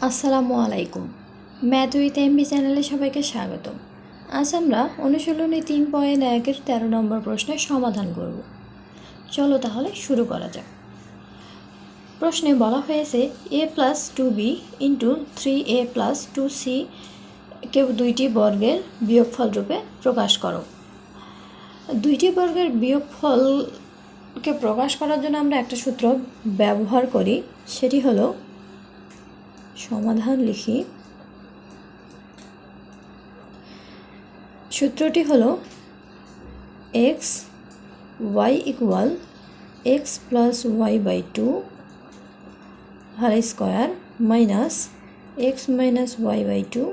আসসালামু আলাইকুম। Math with MB চ্যানেলে সবাইকে স্বাগতম। আজ আমরা অনুশীলনী 3.1-এর 13 নম্বর প্রশ্নের সমাধান করব। চলো তাহলে শুরু করা যাক। প্রশ্নে বলা হয়েছে a+2b ইন্টু 3a+2c কে দুইটি বর্গের বিয়োগফল রূপে প্রকাশ করো। দুইটি বর্গের বিয়োগফলকে প্রকাশ করার জন্য আমরা একটা সূত্র ব্যবহার করি, সেটি হলো সমাধান লিখি। সূত্রটি হলো x y equal x plus y by 2 whole square minus x minus y by 2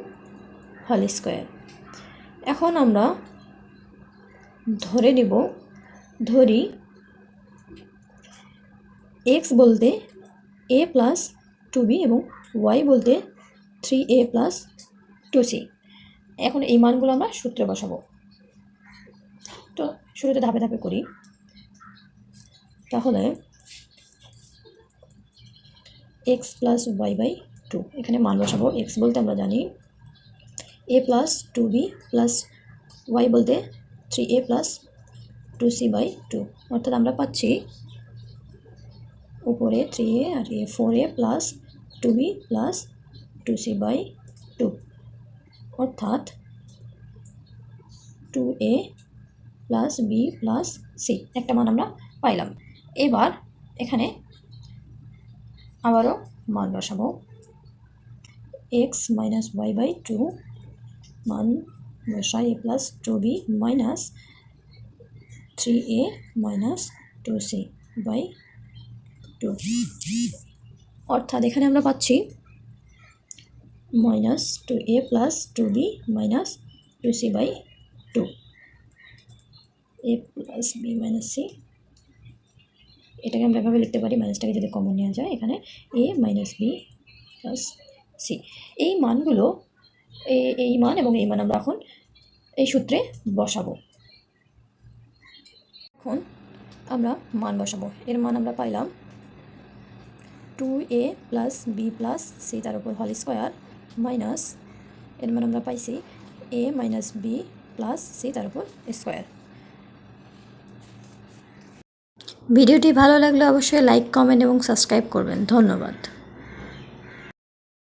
whole square. এখন আমরা ধরি x বলতে a প্লাস 2b এবং y বলতে 3a প্লাস 2c। এখন এই মানগুলো আমরা সূত্রে বসাবো। তো শুরুতে ধাপে ধাপে করি। তাহলে x প্লাস y বাই 2 এখানে মান বসাবো। x বলতে আমরা জানি a plus 2b plus y বলতে 3a প্লাস 2c বাই 2, অর্থাৎ আমরা পাচ্ছি উপরে 3a R 4a plus 2b plus 2c by 2, অর্থাৎ 2a plus b plus c একটা মান আমরা পাইলাম। এবার এখানে আবারও মান বসাবো। x মাইনাস y বাই 2 মান বসাই a plus 2b minus 3a minus 2c by 2, অর্থাৎ এখানে আমরা পাচ্ছি minus 2a plus 2b minus 2c by 2, a plus b minus c। এটাকে আমরা এভাবে লিখতে পারি, মাইনাসটাকে যদি কমন নেওয়া যায়, এখানে a minus b plus c। এই মানগুলো এই মান এবং এই মান আমরা এখন এই সূত্রে বসাবো। এখন আমরা মান বসাবো। এর মান আমরা পাইলাম 2a plus b plus c তার উপর হোল স্কোয়ার মাইনাস এর মান আমরা পাইছি a minus b plus c তার উপর স্কোয়ার। ভিডিওটি ভালো লাগলে অবশ্যই লাইক, কমেন্ট এবং সাবস্ক্রাইব করবেন। ধন্যবাদ।